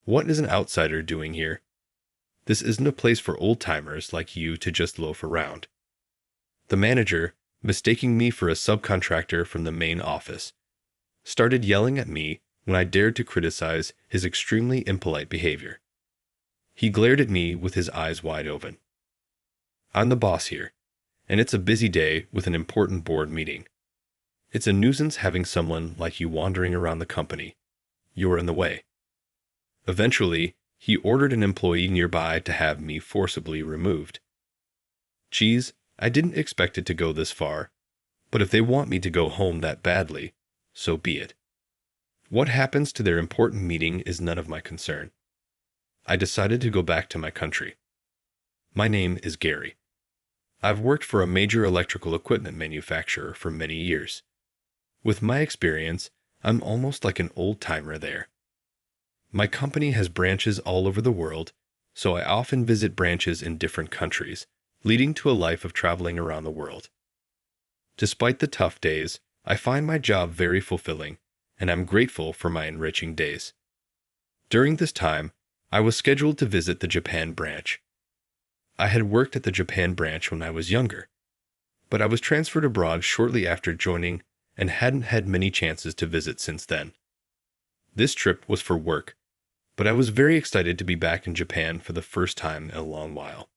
What is an outsider doing here? This isn't a place for old-timers like you to just loaf around. The manager, mistaking me for a subcontractor from the main office, started yelling at me when I dared to criticize his extremely impolite behavior. He glared at me with his eyes wide open. I'm the boss here, and it's a busy day with an important board meeting. It's a nuisance having someone like you wandering around the company. You're in the way. Eventually, he ordered an employee nearby to have me forcibly removed. Geez, I didn't expect it to go this far, but if they want me to go home that badly, so be it. What happens to their important meeting is none of my concern. I decided to go back to my country. My name is Gary. I've worked for a major electrical equipment manufacturer for many years. With my experience, I'm almost like an old-timer there. My company has branches all over the world, so I often visit branches in different countries, leading to a life of traveling around the world. Despite the tough days, I find my job very fulfilling, and I'm grateful for my enriching days. During this time, I was scheduled to visit the Japan branch. I had worked at the Japan branch when I was younger, but I was transferred abroad shortly after joining and hadn't had many chances to visit since then. This trip was for work, but I was very excited to be back in Japan for the first time in a long while.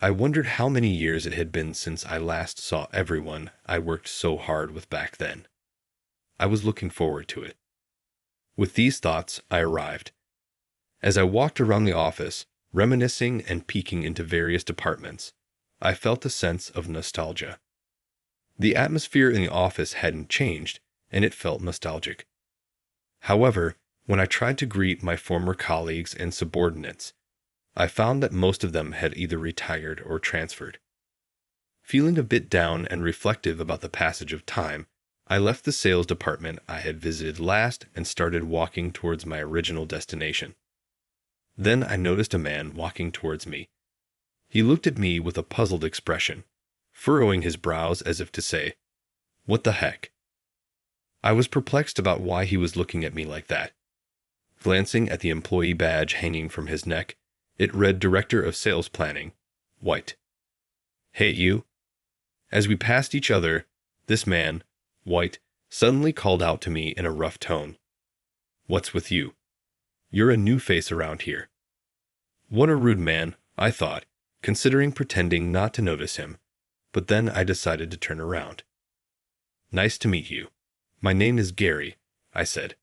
I wondered how many years it had been since I last saw everyone I worked so hard with back then. I was looking forward to it. With these thoughts, I arrived. As I walked around the office, reminiscing and peeking into various departments, I felt a sense of nostalgia. The atmosphere in the office hadn't changed, and it felt nostalgic. However, when I tried to greet my former colleagues and subordinates, I found that most of them had either retired or transferred. Feeling a bit down and reflective about the passage of time, I left the sales department I had visited last and started walking towards my original destination. Then I noticed a man walking towards me. He looked at me with a puzzled expression, furrowing his brows as if to say, "What the heck?" I was perplexed about why he was looking at me like that. Glancing at the employee badge hanging from his neck, it read Director of Sales Planning, White. "Hey, you." As we passed each other, this man, White, suddenly called out to me in a rough tone, "What's with you? You're a new face around here." What a rude man, I thought, considering pretending not to notice him, but then I decided to turn around. "Nice to meet you. My name is Gary," I said.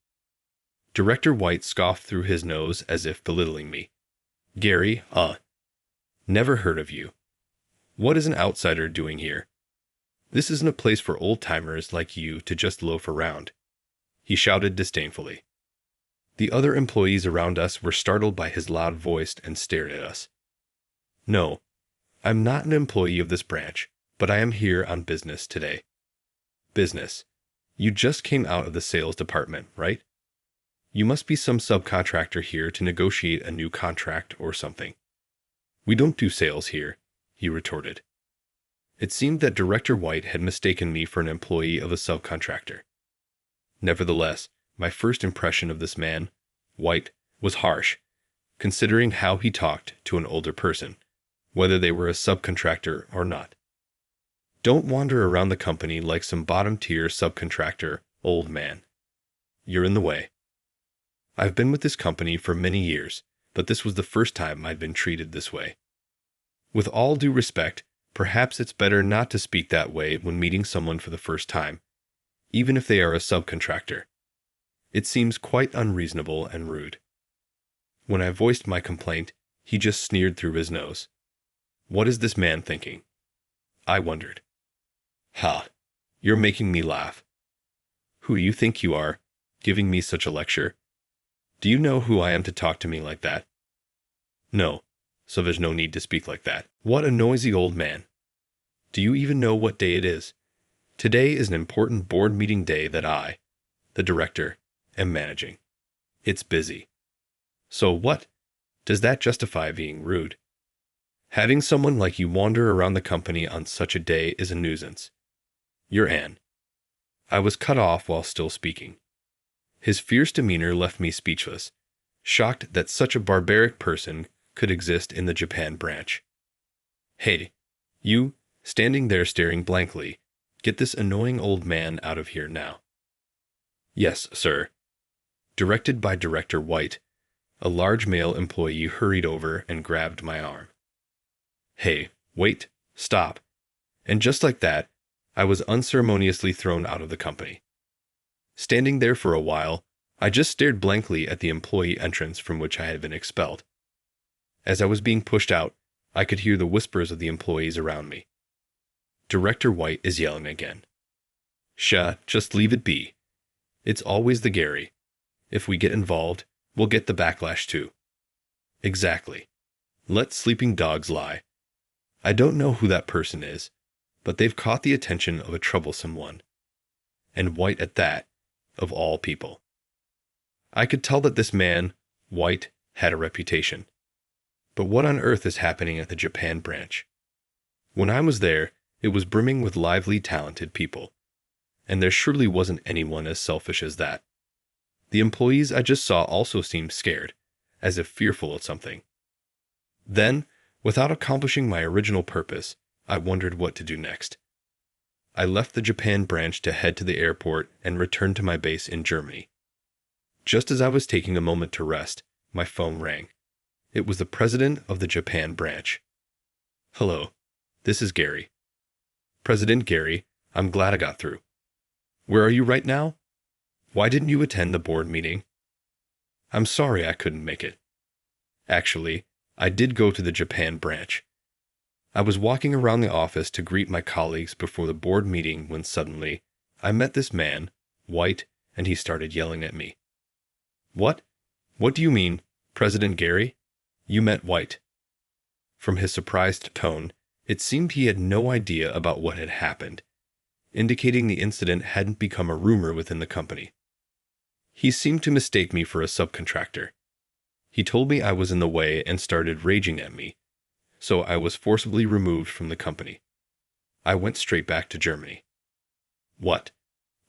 Director White scoffed through his nose as if belittling me. "Gary, never heard of you. What is an outsider doing here? This isn't a place for old-timers like you to just loaf around," he shouted disdainfully. The other employees around us were startled by his loud voice and stared at us. "No, I'm not an employee of this branch, but I am here on business today." "Business? You just came out of the sales department, right? You must be some subcontractor here to negotiate a new contract or something." "We don't do sales here," he retorted. It seemed that Director White had mistaken me for an employee of a subcontractor. Nevertheless, my first impression of this man, White, was harsh, considering how he talked to an older person, whether they were a subcontractor or not. "Don't wander around the company like some bottom-tier subcontractor, old man. You're in the way. I've been with this company for many years, but this was the first time I'd been treated this way. With all due respect, perhaps it's better not to speak that way when meeting someone for the first time, even if they are a subcontractor. It seems quite unreasonable and rude." When I voiced my complaint, he just sneered through his nose. What is this man thinking? I wondered. "Ha, you're making me laugh. Who do you think you are, giving me such a lecture? Do you know who I am to talk to me like that?" "No, so there's no need to speak like that." What a noisy old man. Do you even know what day it is? Today is an important board meeting day that I, the director, am managing. It's busy. So what? Does that justify being rude? Having someone like you wander around the company on such a day is a nuisance. You're Anne. I was cut off while still speaking. His fierce demeanor left me speechless, shocked that such a barbaric person could exist in the Japan branch. Hey, you, standing there staring blankly, get this annoying old man out of here now. Yes, sir. Directed by Director White, a large male employee hurried over and grabbed my arm. Hey, wait, stop. And just like that, I was unceremoniously thrown out of the company. Standing there for a while, I just stared blankly at the employee entrance from which I had been expelled. As I was being pushed out, I could hear the whispers of the employees around me. Director White is yelling again. Just leave it be. It's always the Gary. If we get involved, we'll get the backlash too. Exactly. Let sleeping dogs lie. I don't know who that person is, but they've caught the attention of a troublesome one. And White at that, of all people. I could tell that this man, White, had a reputation. But what on earth is happening at the Japan branch? When I was there, it was brimming with lively, talented people. And there surely wasn't anyone as selfish as that. The employees I just saw also seemed scared, as if fearful of something. Then, without accomplishing my original purpose, I wondered what to do next. I left the Japan branch to head to the airport and returned to my base in Germany. Just as I was taking a moment to rest, my phone rang. It was the president of the Japan branch. Hello, this is Gary. President Gary, I'm glad I got through. Where are you right now? Why didn't you attend the board meeting? I'm sorry I couldn't make it. Actually, I did go to the Japan branch. I was walking around the office to greet my colleagues before the board meeting when suddenly I met this man, White, and he started yelling at me. What? What do you mean, President Gary? You met White. From his surprised tone, it seemed he had no idea about what had happened, indicating the incident hadn't become a rumor within the company. He seemed to mistake me for a subcontractor. He told me I was in the way and started raging at me, so I was forcibly removed from the company. I went straight back to Germany. What?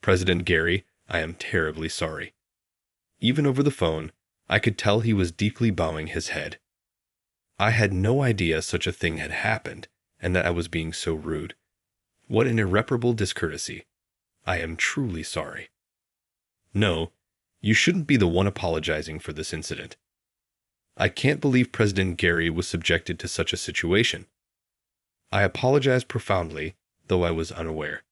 President Gary, I am terribly sorry. Even over the phone, I could tell he was deeply bowing his head. I had no idea such a thing had happened, and that I was being so rude. What an irreparable discourtesy. I am truly sorry. No, you shouldn't be the one apologizing for this incident. I can't believe President Gary was subjected to such a situation. I apologize profoundly, though I was unaware.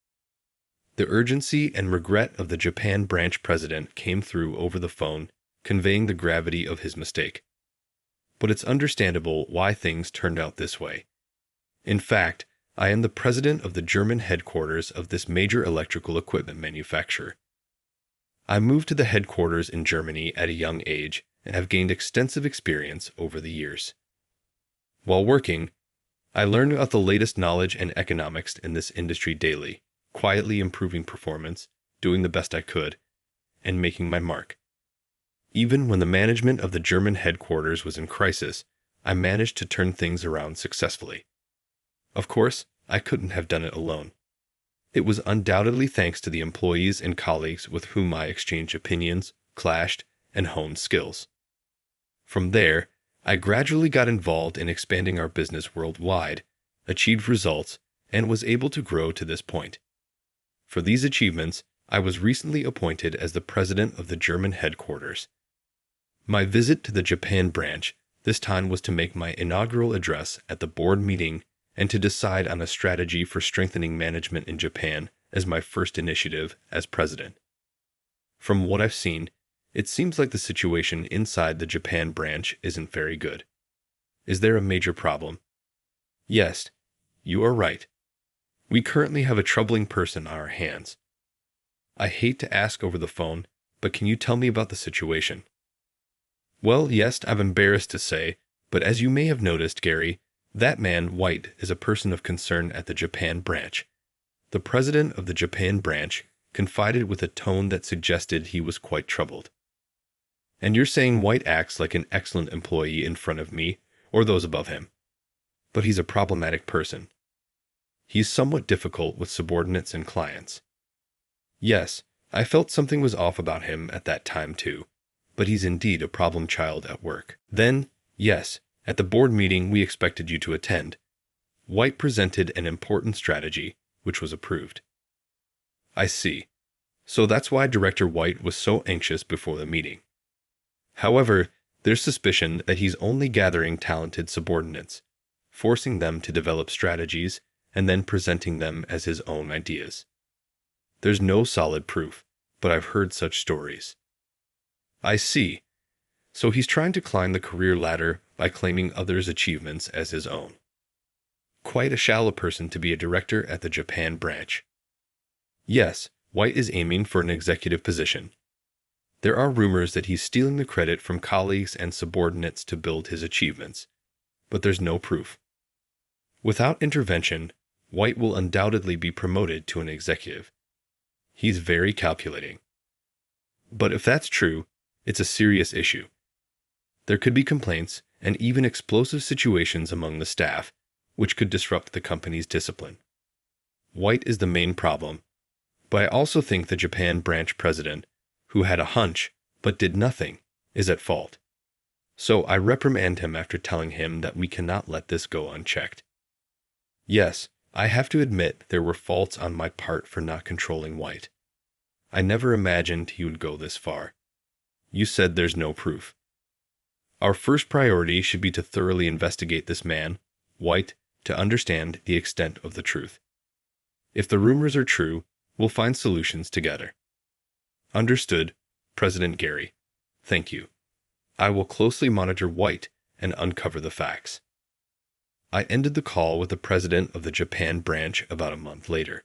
The urgency and regret of the Japan branch president came through over the phone, conveying the gravity of his mistake. But it's understandable why things turned out this way. In fact, I am the president of the German headquarters of this major electrical equipment manufacturer. I moved to the headquarters in Germany at a young age and have gained extensive experience over the years. While working, I learned about the latest knowledge and economics in this industry daily, quietly improving performance, doing the best I could, and making my mark. Even when the management of the German headquarters was in crisis, I managed to turn things around successfully. Of course, I couldn't have done it alone. It was undoubtedly thanks to the employees and colleagues with whom I exchanged opinions, clashed, and honed skills. From there, I gradually got involved in expanding our business worldwide, achieved results, and was able to grow to this point. For these achievements, I was recently appointed as the president of the German headquarters. My visit to the Japan branch this time was to make my inaugural address at the board meeting and to decide on a strategy for strengthening management in Japan as my first initiative as president. From what I've seen, it seems like the situation inside the Japan branch isn't very good. Is there a major problem? Yes, you are right. We currently have a troubling person on our hands. I hate to ask over the phone, but can you tell me about the situation? Well, yes, I'm embarrassed to say, but as you may have noticed, Gary, that man, White, is a person of concern at the Japan branch. The president of the Japan branch confided with a tone that suggested he was quite troubled. And you're saying White acts like an excellent employee in front of me, or those above him. But he's a problematic person. He's somewhat difficult with subordinates and clients. Yes, I felt something was off about him at that time too, but he's indeed a problem child at work. Then, yes, at the board meeting we expected you to attend, White presented an important strategy, which was approved. I see. So that's why Director White was so anxious before the meeting. However, there's suspicion that he's only gathering talented subordinates, forcing them to develop strategies and then presenting them as his own ideas. There's no solid proof, but I've heard such stories. I see. So he's trying to climb the career ladder by claiming others' achievements as his own. Quite a shallow person to be a director at the Japan branch. Yes, White is aiming for an executive position. There are rumors that he's stealing the credit from colleagues and subordinates to build his achievements, but there's no proof. Without intervention, White will undoubtedly be promoted to an executive. He's very calculating. But if that's true, it's a serious issue. There could be complaints and even explosive situations among the staff, which could disrupt the company's discipline. White is the main problem, but I also think the Japan branch president, who had a hunch but did nothing, is at fault. So I reprimand him after telling him that we cannot let this go unchecked. Yes, I have to admit there were faults on my part for not controlling White. I never imagined he would go this far. You said there's no proof. Our first priority should be to thoroughly investigate this man, White, to understand the extent of the truth. If the rumors are true, we'll find solutions together. Understood, President Gary. Thank you. I will closely monitor White and uncover the facts. I ended the call with the president of the Japan branch about a month later.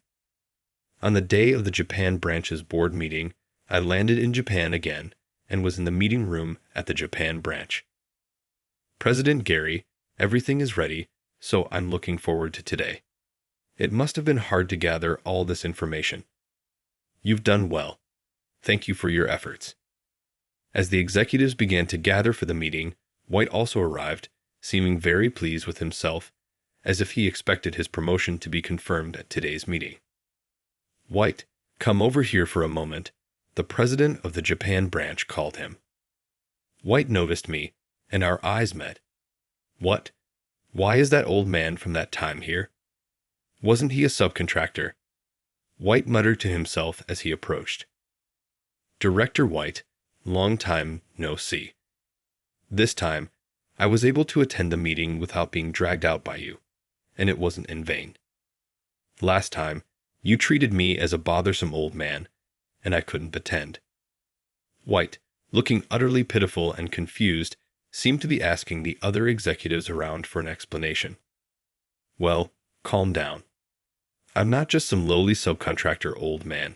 On the day of the Japan branch's board meeting, I landed in Japan again and was in the meeting room at the Japan branch. President Gary, everything is ready, so I'm looking forward to today. It must have been hard to gather all this information. You've done well. Thank you for your efforts. As the executives began to gather for the meeting, White also arrived, seeming very pleased with himself, as if he expected his promotion to be confirmed at today's meeting. White, come over here for a moment, the president of the Japan branch called him. White noticed me, and our eyes met. What? Why is that old man from that time here? Wasn't he a subcontractor? White muttered to himself as he approached. Director White, long time no see. This time, I was able to attend the meeting without being dragged out by you, and it wasn't in vain. Last time, you treated me as a bothersome old man, and I couldn't pretend. White, looking utterly pitiful and confused, seemed to be asking the other executives around for an explanation. Well, calm down. I'm not just some lowly subcontractor old man.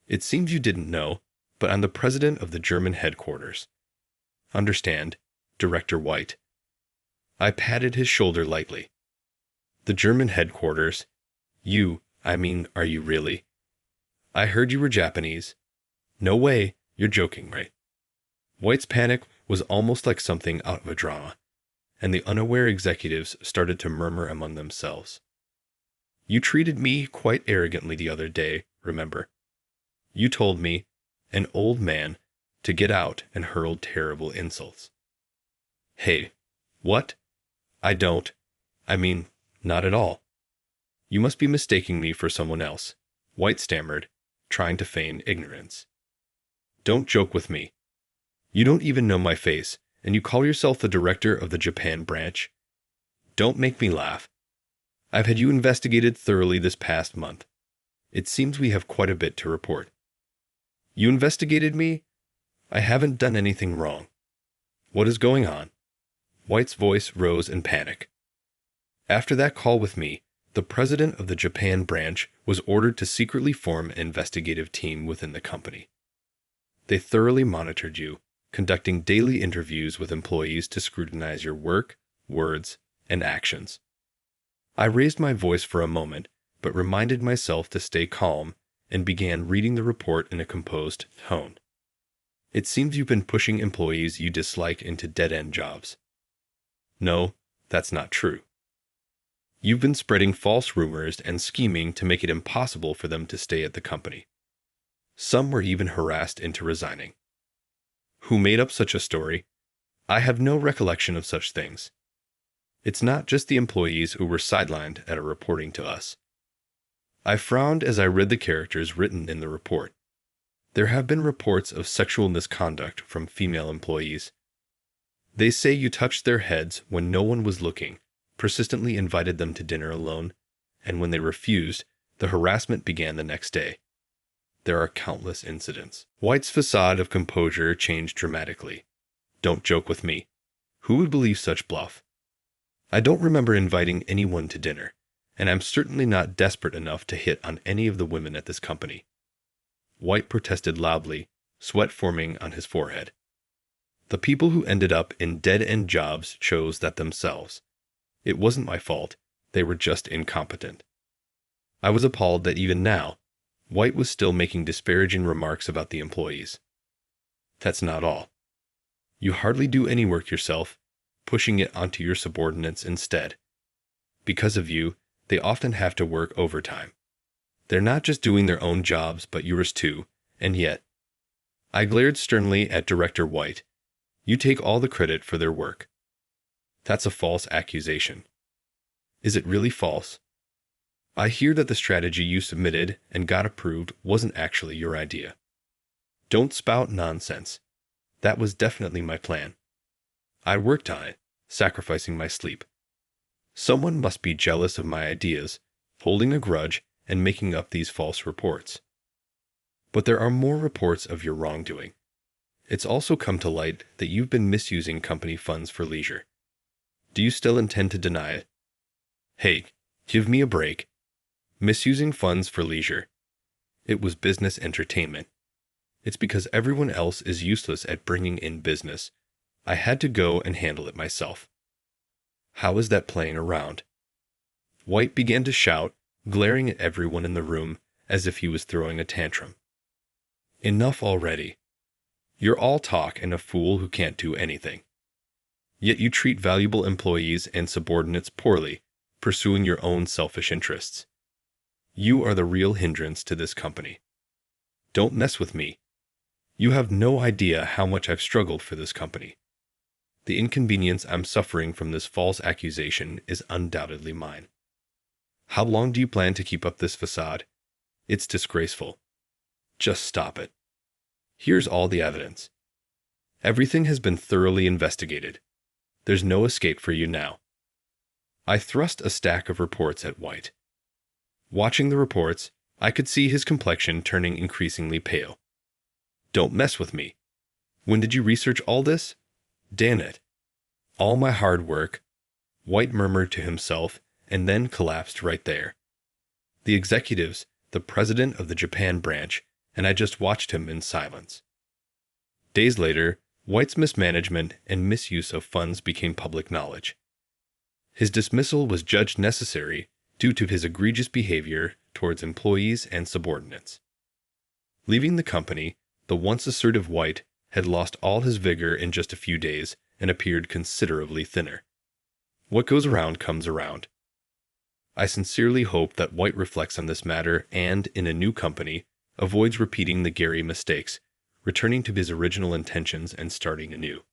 It seems you didn't know, but I'm the president of the German headquarters. Understand, Director White. I patted his shoulder lightly. The German headquarters? Are you really? I heard you were Japanese. No way, you're joking, right? White's panic was almost like something out of a drama, and the unaware executives started to murmur among themselves. You treated me quite arrogantly the other day, remember? You told me, an old man, to get out and hurled terrible insults. Hey, what? Not at all. You must be mistaking me for someone else, White stammered, trying to feign ignorance. Don't joke with me. You don't even know my face, and you call yourself the director of the Japan branch? Don't make me laugh. I've had you investigated thoroughly this past month. It seems we have quite a bit to report. You investigated me? I haven't done anything wrong. What is going on? White's voice rose in panic. After that call with me, the president of the Japan branch was ordered to secretly form an investigative team within the company. They thoroughly monitored you, conducting daily interviews with employees to scrutinize your work, words, and actions. I raised my voice for a moment, but reminded myself to stay calm and began reading the report in a composed tone. It seems you've been pushing employees you dislike into dead-end jobs. No, that's not true. You've been spreading false rumors and scheming to make it impossible for them to stay at the company. Some were even harassed into resigning. Who made up such a story? I have no recollection of such things. It's not just the employees who were sidelined at reporting to us. I frowned as I read the characters written in the report. There have been reports of sexual misconduct from female employees. They say you touched their heads when no one was looking, persistently invited them to dinner alone, and when they refused, the harassment began the next day. There are countless incidents. White's facade of composure changed dramatically. Don't joke with me. Who would believe such bluff? I don't remember inviting anyone to dinner, and I'm certainly not desperate enough to hit on any of the women at this company. White protested loudly, sweat forming on his forehead. The people who ended up in dead-end jobs chose that themselves. It wasn't my fault. They were just incompetent. I was appalled that even now, White was still making disparaging remarks about the employees. That's not all. You hardly do any work yourself, pushing it onto your subordinates instead. Because of you, they often have to work overtime. They're not just doing their own jobs, but yours too, and yet. I glared sternly at Director White. You take all the credit for their work. That's a false accusation. Is it really false? I hear that the strategy you submitted and got approved wasn't actually your idea. Don't spout nonsense. That was definitely my plan. I worked on it, sacrificing my sleep. Someone must be jealous of my ideas, holding a grudge, and making up these false reports. But there are more reports of your wrongdoing. It's also come to light that you've been misusing company funds for leisure. Do you still intend to deny it? Hey, give me a break. Misusing funds for leisure. It was business entertainment. It's because everyone else is useless at bringing in business. I had to go and handle it myself. How is that playing around? White began to shout, glaring at everyone in the room as if he was throwing a tantrum. Enough already. You're all talk and a fool who can't do anything. Yet you treat valuable employees and subordinates poorly, pursuing your own selfish interests. You are the real hindrance to this company. Don't mess with me. You have no idea how much I've struggled for this company. The inconvenience I'm suffering from this false accusation is undoubtedly mine. How long do you plan to keep up this facade? It's disgraceful. Just stop it. Here's all the evidence. Everything has been thoroughly investigated. There's no escape for you now. I thrust a stack of reports at White. Watching the reports, I could see his complexion turning increasingly pale. Don't mess with me. When did you research all this? Damn it. All my hard work, White murmured to himself and then collapsed right there. The executives, the president of the Japan branch, and I just watched him in silence. Days later, White's mismanagement and misuse of funds became public knowledge. His dismissal was judged necessary due to his egregious behavior towards employees and subordinates. Leaving the company, the once assertive White had lost all his vigor in just a few days and appeared considerably thinner. What goes around comes around. I sincerely hope that White reflects on this matter and, in a new company, avoids repeating the Gary mistakes, returning to his original intentions and starting anew.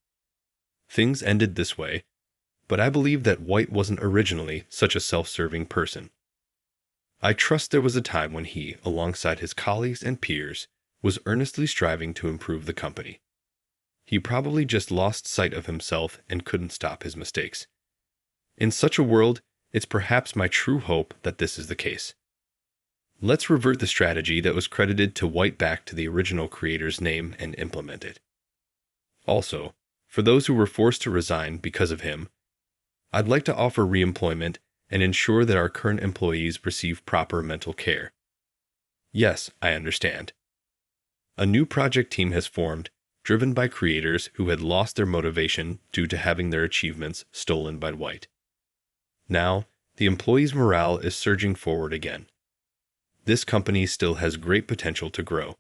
Things ended this way, but I believe that White wasn't originally such a self-serving person. I trust there was a time when he, alongside his colleagues and peers, was earnestly striving to improve the company. He probably just lost sight of himself and couldn't stop his mistakes. In such a world, it's perhaps my true hope that this is the case. Let's revert the strategy that was credited to White back to the original creator's name and implement it. Also, for those who were forced to resign because of him, I'd like to offer reemployment and ensure that our current employees receive proper mental care. Yes, I understand. A new project team has formed, driven by creators who had lost their motivation due to having their achievements stolen by White. Now, the employees' morale is surging forward again. This company still has great potential to grow.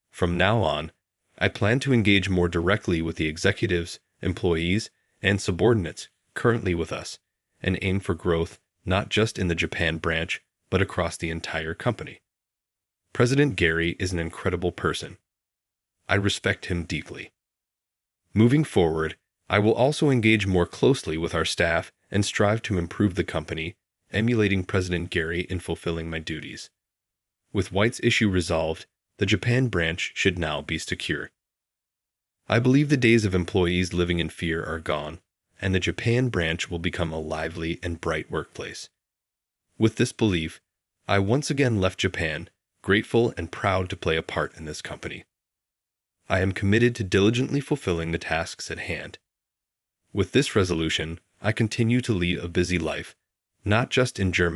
From now on, I plan to engage more directly with the executives, employees, and subordinates currently with us, and aim for growth not just in the Japan branch, but across the entire company. President Gary is an incredible person. I respect him deeply. Moving forward, I will also engage more closely with our staff and strive to improve the company, emulating President Gary in fulfilling my duties. With White's issue resolved, the Japan branch should now be secure. I believe the days of employees living in fear are gone, and the Japan branch will become a lively and bright workplace. With this belief, I once again left Japan, grateful and proud to play a part in this company. I am committed to diligently fulfilling the tasks at hand. With this resolution, I continue to lead a busy life, not just in Germany,